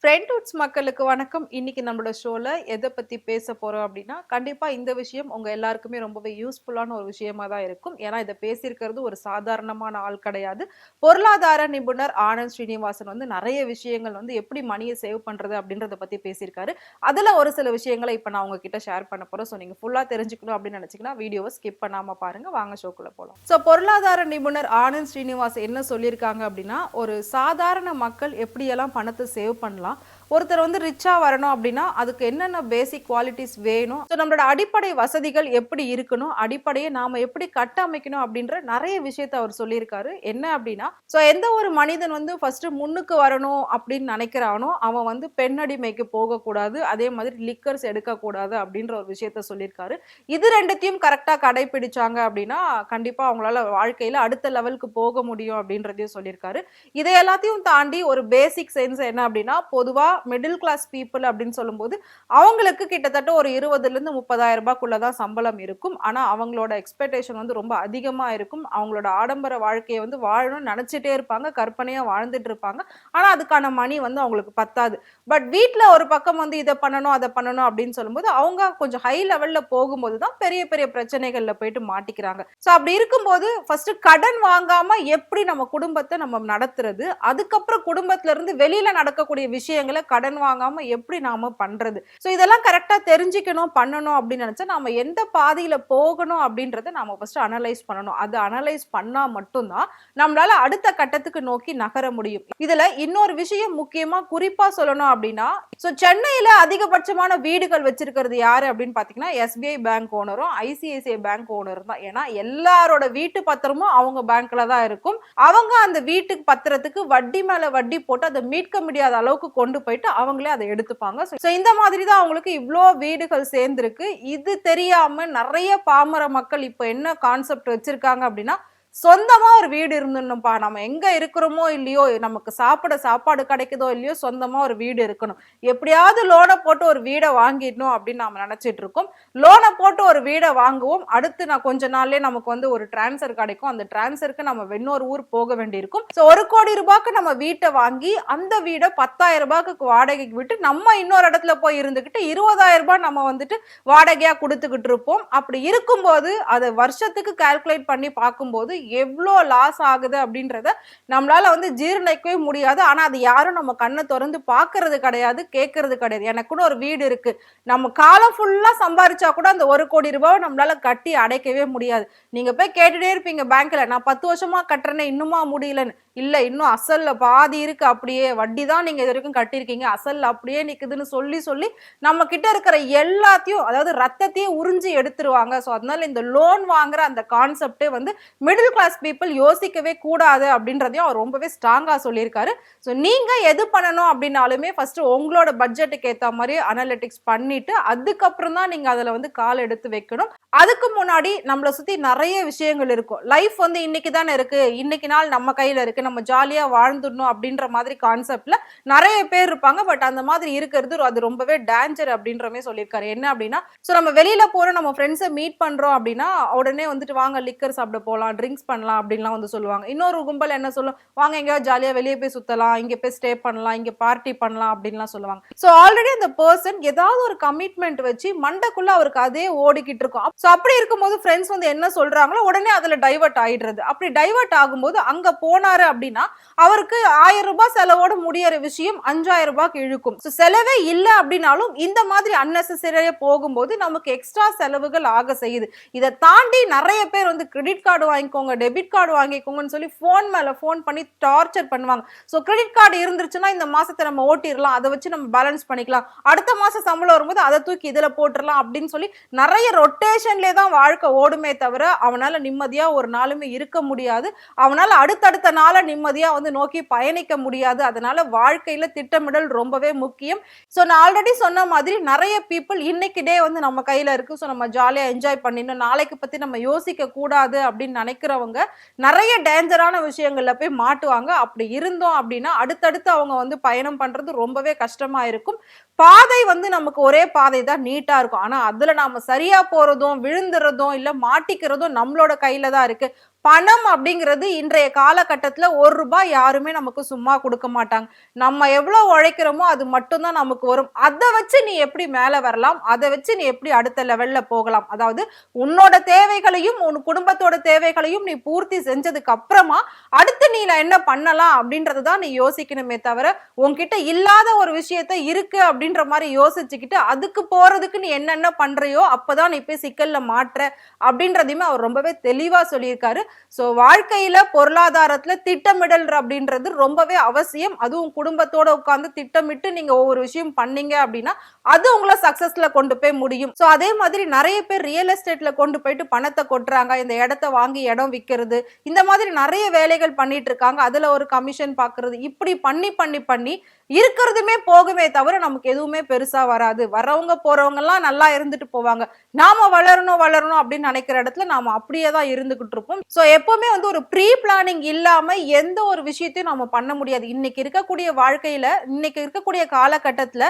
ஃப்ரெண்ட்வுட்ஸ் மக்களுக்கு வணக்கம். இன்னைக்கு நம்மளோட ஷோல எத பத்தி பேச போறோம் அப்படின்னா, கண்டிப்பா இந்த விஷயம் உங்க எல்லாருக்குமே ரொம்பவே யூஸ்ஃபுல்லான ஒரு விஷயமா தான் இருக்கும். ஏன்னா, இத பேசியிருக்கிறது ஒரு சாதாரணமான ஆள் கிடையாது. பொருளாதார நிபுணர் ஆனந்த் ஸ்ரீனிவாசன் வந்து நெறைய விஷயங்கள் வந்து எப்படி மணிய சேவ் பண்றது அப்படின்றத பத்தி பேசியிருக்காரு. அதுல ஒரு சில விஷயங்கள இப்ப நான் உங்ககிட்ட ஷேர் பண்ண போறேன். ஸோ நீங்க ஃபுல்லா தெரிஞ்சுக்கணும் அப்படின்னு நினைச்சீங்கன்னா, வீடியோவ ஸ்கிப் பண்ணாம பாருங்க. வாங்க ஷோக்குள்ள போலாம். ஸோ பொருளாதார நிபுணர் ஆனந்த் ஸ்ரீனிவாசன் என்ன சொல்லியிருக்காங்க அப்படின்னா, ஒரு சாதாரண மக்கள் எப்படியெல்லாம் பணத்த சேவ் பண்ணலாம்? ஒருத்தர் வந்து ரிச்சா வரணும் அப்படின்னா அதுக்கு என்னென்ன பேசிக் குவாலிட்டிஸ் வேணும், ஸோ நம்மளோட அடிப்படை வசதிகள் எப்படி இருக்கணும், அடிப்படையை நாம எப்படி கட்டமைக்கணும் அப்படின்ற நிறைய விஷயத்த அவர் சொல்லியிருக்காரு. என்ன அப்படின்னா, ஸோ எந்த ஒரு மனிதன் வந்து ஃபர்ஸ்ட் முன்னுக்கு வரணும் அப்படின்னு நினைக்கிறானோ அவன் வந்து பெண்ணடிமைக்கு போகக்கூடாது, அதே மாதிரி லிக்கர்ஸ் எடுக்கக்கூடாது அப்படின்ற ஒரு விஷயத்த சொல்லியிருக்காரு. இது ரெண்டுத்தையும் கரெக்டா கடைபிடிச்சாங்க அப்படின்னா கண்டிப்பா அவங்களால வாழ்க்கையில அடுத்த லெவலுக்கு போக முடியும் அப்படின்றதையும் சொல்லியிருக்காரு. இதை எல்லாத்தையும் தாண்டி ஒரு பேசிக் சென்ஸ் என்ன அப்படின்னா, பொதுவா மிடில் கிளாஸ் பீப்புள் அப்படின்னு சொல்லும்போது அவங்களுக்கு கிட்டத்தட்ட ஒரு 20ல இருந்து 30,000 ரூபாய்க்குள்ள தான் சம்பளம் இருக்கும். ஆனா அவங்களோட எக்ஸ்பெக்டேஷன் வந்து ரொம்ப அதிகமா இருக்கும். அவங்களோட ஆடம்பர வாழ்க்கையை வந்து வாழணும்னு நினைச்சிட்டே இருப்பாங்க, கற்பனையா வாழ்ந்துட்டு இருப்பாங்க. ஆனா அதுக்கான மணி வந்து அவங்களுக்கு பத்தாது. பட் வீட்ல ஒரு பக்கம் வந்து இதை பண்ணணும் அதை பண்ணணும் அப்படின்னு சொல்லும்போது அவங்க கொஞ்சம் ஹை லெவல்ல போகும்போது தான் பெரிய பெரிய பிரச்சனைகள்ல போயிட்டு மாட்டிக்கிறாங்க. ஸோ அப்படி இருக்கும்போது ஃபர்ஸ்ட் கடன் வாங்காம எப்படி நம்ம குடும்பத்தை நம்ம நடத்துறது, அதுக்கப்புறம் குடும்பத்துல இருந்து வெளியில நடக்கக்கூடிய விஷயங்களை கடன் வாங்காம எப்படி நாம பண்றது, சோ இதெல்லாம் கரெக்டா தெரிஞ்சுக்கணும் பண்ணணும் அப்படின்னு நினைச்சா நாம எந்த பாதையில போகணும் அப்படின்றத நாம ஃபர்ஸ்ட் அனலைஸ் பண்ணணும். அது அனலைஸ் பண்ணா மட்டும்தான் நம்மளால அடுத்த கட்டத்துக்கு நோக்கி நகர முடியும். இதுல இன்னொரு விஷயம் முக்கியமா குறிப்பா சொல்லணும் அப்படின்னா, சோ சென்னையில அதிகபட்சமான வீடுகள் வச்சிருக்கிறது யாரு அப்படின்னு பாத்தீங்கன்னா எஸ்பிஐ பேங்க் ஓனரும் ஐசிஐசிஐ பேங்க் ஓனரும் தான். ஏன்னா எல்லாரோட வீட்டு பத்திரமும் அவங்க பேங்க்ல தான் இருக்கும். அவங்க அந்த வீட்டுக்கு பத்திரத்துக்கு வட்டி மேல வட்டி போட்டு அதை மீட்க முடியாத அளவுக்கு கொண்டு போயிட்டு அவங்களே அதை எடுத்துப்பாங்க. சோ இந்த மாதிரி தான் அவங்களுக்கு இவ்ளோ வீடுகள் சேர்ந்திருக்கு. இது தெரியாம நிறைய பாமர மக்கள் இப்ப என்ன கான்செப்ட் வச்சிருக்காங்க அப்படின்னா, சொந்தமா ஒரு வீடு இருந்துடணும்ப்பா, நம்ம எங்க இருக்கிறோமோ இல்லையோ, நமக்கு சாப்பிட சாப்பாடு கிடைக்குதோ இல்லையோ, சொந்தமா ஒரு வீடு இருக்கணும், எப்படியாவது லோனை போட்டு ஒரு வீடை வாங்கிடணும் அப்படின்னு நாம நினைச்சிட்டு இருக்கோம். லோனை போட்டு ஒரு வீடை வாங்குவோம், அடுத்து நான் கொஞ்ச நாள்லயே நமக்கு வந்து ஒரு டிரான்ஸ்ஃபர் கிடைக்கும், அந்த டிரான்ஸ்ஃபருக்கு நம்ம இன்னொரு ஊர் போக வேண்டியிருக்கும். ஸோ 1,00,00,000 ரூபாய்க்கு நம்ம வீட்டை வாங்கி அந்த வீடை 10,000 ரூபாய்க்கு வாடகைக்கு விட்டு நம்ம இன்னொரு இடத்துல போய் இருந்துகிட்டு 20,000 ரூபாய் நம்ம வந்துட்டு வாடகையா கொடுத்துக்கிட்டு இருப்போம். அப்படி இருக்கும்போது அதை வருஷத்துக்கு கால்குலேட் பண்ணி பார்க்கும்போது எவ்வளோ லாஸ் ஆகுது அப்படின்றத நம்மளால வந்து ஜீரணிக்கவே முடியாது. ஆனா அது யாரும் நம்ம கண்ணை திறந்து பார்க்கறது கிடையாது, கேட்கறது கிடையாது. எனக்குன்னு ஒரு வீடு இருக்கு, நம்ம காலம் ஃபுல்லா சம்பாரிச்சா கூட அந்த 1,00,00,000 ரூபாய் நம்மளால கட்டி அடைக்கவே முடியாது. நீங்க போய் கேட்டுட்டே இருப்பீங்க பேங்க்ல, நான் 10 வருஷமா கட்டுறேனே இன்னுமா முடியலன்னு. இல்ல, இன்னும் அசல்ல பாதி இருக்கு, அப்படியே வட்டி தான் நீங்க இது வரைக்கும் கட்டியிருக்கீங்க, அசல் அப்படியே நிக்குதுன்னு சொல்லி சொல்லி நம்ம கிட்ட இருக்கிற எல்லாத்தையும், அதாவது ரத்தத்தையும் உறிஞ்சி எடுத்துருவாங்க. ஸோ அதனால இந்த லோன் வாங்குற அந்த கான்செப்டே வந்து மிடில் கிளாஸ் பீப்புள் யோசிக்கவே கூடாது அப்படின்றதையும் அவர் ரொம்பவே ஸ்ட்ராங்கா சொல்லியிருக்காரு. ஸோ நீங்க எது பண்ணணும் அப்படின்னாலுமே ஃபர்ஸ்ட் உங்களோட பட்ஜெட்டுக்கு ஏற்ற மாதிரி அனலிட்டிக்ஸ் பண்ணிட்டு அதுக்கப்புறம் தான் நீங்க அதுல வந்து கால் எடுத்து வைக்கணும். அதுக்கு முன்னாடி நம்மளை சுத்தி நிறைய விஷயங்கள் இருக்கும். லைஃப் வந்து இன்னைக்கு தானே இருக்கு, இன்னைக்கு நாள் நம்ம கையில இருக்கு, நம்ம ஜாலியா வாழ்ந்துடணும் அப்படின்ற மாதிரி கான்செப்ட்ல நிறைய பேர் இருப்பாங்க. பட் அந்த மாதிரி இருக்கிறது அது ரொம்பவே டேஞ்சர் அப்படின்ற மாதிரி சொல்லியிருக்காரு. என்ன அப்படின்னா, ஸோ நம்ம வெளியில போறோம், நம்ம ஃப்ரெண்ட்ஸை மீட் பண்றோம் அப்படின்னா உடனே வந்துட்டு வாங்க லிக்கர் சாப்பிட போகலாம், ட்ரிங்க்ஸ் பண்ணலாம் அப்படின்லாம் வந்து சொல்லுவாங்க. இன்னொரு கும்பல் என்ன சொல்லும், வாங்க எங்கேயாவது ஜாலியா வெளியே போய் சுத்தலாம், இங்க போய் ஸ்டே பண்ணலாம், இங்க பார்ட்டி பண்ணலாம் அப்படின்லாம் சொல்லுவாங்க. ஸோ ஆல்ரெடி அந்த பர்சன் ஏதாவது ஒரு கமிட்மெண்ட் வச்சு மண்டக்குள்ள அவருக்கு அதே ஓடிக்கிட்டு இருக்கும். ஸோ அப்படி இருக்கும்போது ஃப்ரெண்ட்ஸ் வந்து என்ன சொல்றாங்களோ உடனே அதுல டைவர்ட் ஆயிடுறது. அப்படி டைவர்ட் ஆகும்போது அங்க போனாரு அப்படின்னா அவருக்கு 1000 ரூபாய் செலவோட முடியற விஷயம் 5,000 ரூபாய்க்கு இழுக்கும். ஸோ செலவே இல்லை அப்படின்னாலும் இந்த மாதிரி அன்னெசரியா போகும்போது நமக்கு எக்ஸ்ட்ரா செலவுகள் ஆக செய்யுது. இதை தாண்டி நிறைய பேர் வந்து கிரெடிட் கார்டு வாங்கிக்கோங்க, டெபிட் கார்டு வாங்கிக்கோங்கன்னு சொல்லி போன் மேல போன் பண்ணி டார்ச்சர் பண்ணுவாங்க. ஸோ கிரெடிட் கார்டு இருந்துருச்சுன்னா இந்த மாசத்தை நம்ம ஓட்டிடலாம், அதை வச்சு நம்ம பேலன்ஸ் பண்ணிக்கலாம், அடுத்த மாசம் சம்பளம் வரும்போது அதை தூக்கி இதுல போட்டுடலாம் அப்படின்னு சொல்லி நிறைய ரொட்டேஷன்லேயே தான் வாழ்க்கை ஓடுமே தவிர அவனால நிம்மதியா ஒரு நாளுமே இருக்க முடியாது. அவனால அடுத்தடுத்த நாளை நிம்மதியா வந்து நோக்கி பயணிக்க முடியாது. அதனால வாழ்க்கையில திட்டமிடல் ரொம்பவே முக்கியம். ஸோ நான் ஆல்ரெடி சொன்ன மாதிரி நிறைய பீப்புள் இன்னைக்கு டே வந்து நம்ம கையில இருக்கு, ஸோ நம்ம ஜாலியா என்ஜாய் பண்ணிடணும், நாளைக்கு பத்தி நம்ம யோசிக்க கூடாது அப்படின்னு நினைக்கிறவங்க நிறைய டேஞ்சரான விஷயங்கள்ல போய் மாட்டுவாங்க. அப்படி இருந்தோம் அப்படின்னா அடுத்தடுத்து அவங்க வந்து பயணம் பண்றது ரொம்பவே கஷ்டமா இருக்கும். பாதை வந்து நமக்கு ஒரே பாதை தான் நீட்டா இருக்கும், ஆனா அதுல நாம சரியா போறதும் விழுந்துறதும் இல்ல மாட்டிக்கிறதும் நம்மளோட கையில தான் இருக்கு. பணம் அப்படிங்கிறது இன்றைய காலகட்டத்துல ₹1 யாருமே நமக்கு சும்மா கொடுக்க மாட்டாங்க. நம்ம எவ்வளவு உழைக்கிறோமோ அது மட்டும் தான் நமக்கு வரும். அத வச்சு நீ எப்படி மேல வரலாம்? அத வச்சு நீ எப்படி அடுத்த லெவல்ல போகலாம்? அதாவது உன்னோட தேவைகளையும், உன் குடும்பத்தோட தேவைகளையும் நீ பூர்த்தி செஞ்சதுக்கு அப்புறமா, அடுத்து நீ என்ன பண்ணலாம் அப்படின்றத தான் நீ யோசிக்கணுமே தவிர, உன்கிட்ட இல்லாத ஒரு விஷயத்த இருக்கு அப்படின்ற மாரி யோசிச்சுக்கிட்டு, அதுக்கு போறதுக்கு நீ என்னென்ன பண்றியோ, அப்பதான் நீ போய் சிக்கல்ல மாட்ற அப்படின்றதையுமே அவர் ரொம்பவே தெளிவா சொல்லியிருக்காரு. சோ வாழ்க்கையில பொருளாதாரத்துல திட்டமிடல் அப்படின்றது ரொம்பவே அவசியம். அதுவும் குடும்பத்தோட உட்கார்ந்து திட்டமிட்டு நீங்க ஒவ்வொரு விஷயம் பண்ணீங்க அப்படின்னா அது உங்களை சக்சஸ்ல கொண்டு போய் முடியும். சோ அதே மாதிரி நிறைய பேர் ரியல் எஸ்டேட்ல கொண்டு போயிட்டு பணத்தை கொட்டுறாங்க. இந்த இடத்தை வாங்கி இடம் விற்கிறது, இந்த மாதிரி நிறைய வேலைகள் பண்ணிட்டு இருக்காங்க. அதுல ஒரு கமிஷன் பாக்குறது, இப்படி பண்ணி பண்ணி பண்ணி இருக்கிறதுமே போகுமே தவிர நமக்கு எதுவுமே பெருசா வராது. வரவங்க போறவங்க எல்லாம் நல்லா இருந்துட்டு போவாங்க. நாம வளரணும் வளரணும் அப்படின்னு நினைக்கிற இடத்துல நாம அப்படியே தான் இருந்துகிட்டு இருப்போம். சோ எப்பவுமே வந்து ஒரு ப்ரீ பிளானிங் இல்லாம எந்த ஒரு விஷயத்தையும் நாம பண்ண முடியாது. இன்னைக்கு இருக்கக்கூடிய வாழ்க்கையில, இன்னைக்கு இருக்கக்கூடிய காலகட்டத்துல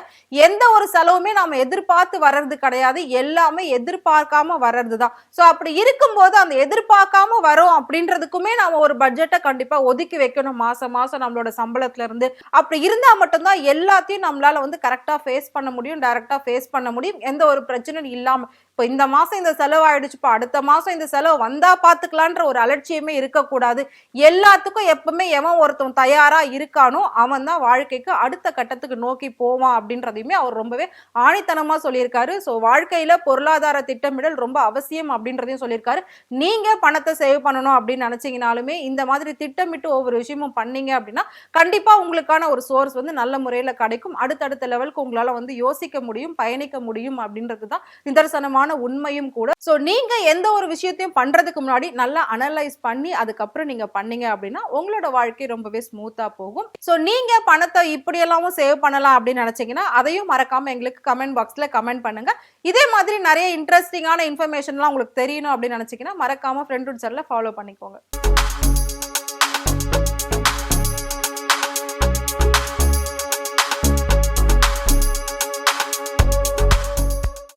எந்த ஒரு செலவுமே நாம எதிர்பார்த்து வர்றது கிடையாது. எல்லாமே எதிர்பார்க்காம வர்றதுதான். சோ அப்படி இருக்கும்போது அந்த எதிர்பார்க்காம வரோம் அப்படின்றதுக்குமே நாம ஒரு பட்ஜெட்டை கண்டிப்பா ஒதுக்கி வைக்கணும். மாசம் மாசம் நம்மளோட சம்பளத்துல இருந்து. அப்படி இருந்தா மட்டும்தான் எல்லாத்தையும் நம்மளால வந்து கரெக்டா ஃபேஸ் பண்ண முடியும், டைரக்டா ஃபேஸ் பண்ண முடியும். எந்த ஒரு பிரச்சனையும் இல்லாம. இப்ப இந்த மாசம் இந்த செலவு ஆயிடுச்சுப்பா, அடுத்த மாசம் இந்த செலவு வந்தா பாத்துக்கலான்ற ஒரு அலட்சியமே இருக்கக்கூடாது. எல்லாத்துக்கும் எப்பவுமே எவன் ஒருத்தன் தயாரா இருக்கானோ அவன் தான் வாழ்க்கைக்கு அடுத்த கட்டத்துக்கு நோக்கி போவான் அப்படின்றதையுமே அவர் ரொம்பவே ஆணித்தனமா சொல்லியிருக்காரு. சோ வாழ்க்கையில பொருளாதார திட்டமிடல் ரொம்ப அவசியம் அப்படின்றதையும் சொல்லியிருக்காரு. நீங்க பணத்தை சேவ் பண்ணணும் அப்படின்னு நினைச்சீங்கனாலுமே இந்த மாதிரி திட்டமிட்டு ஒவ்வொரு விஷயமும் பண்ணீங்க அப்படின்னா கண்டிப்பா உங்களுக்கான ஒரு சோர்ஸ் வந்து நல்ல முறையில கிடைக்கும். அடுத்தடுத்த லெவலுக்கு உங்களால வந்து யோசிக்க முடியும், பயணிக்க முடியும் அப்படின்றதுதான் நிதர்சனமான உண்மையும் கூட. சோ நீங்க எந்த ஒரு விஷயத்தையும் பண்றதுக்கு முன்னாடி நல்லா அனலைஸ் பண்ணி அதுக்கப்புறம் நீங்க பண்ணீங்க அப்படின்னா உங்களோட வாழ்க்கை ரொம்பவே ஸ்மூத்தா போகும். சோ நீங்க பணத்தை இப்படி எல்லாமும் சேவ் பண்ணலாம் அப்படின்னு நினைச்சீங்கன்னா அதையும் மறக்காம எங்களுக்கு கமெண்ட் பாக்ஸ்ல கமெண்ட் பண்ணுங்க. இதே மாதிரி நிறைய இன்ட்ரெஸ்டிங்கான இன்ஃபர்மேஷன்லாம் உங்களுக்கு தெரியணும் அப்படின்னு நினைச்சீங்கன்னா மறக்காம ஃப்ரெண்ட் ரூட் சேனலை ஃபாலோ பண்ணிக்கோங்க.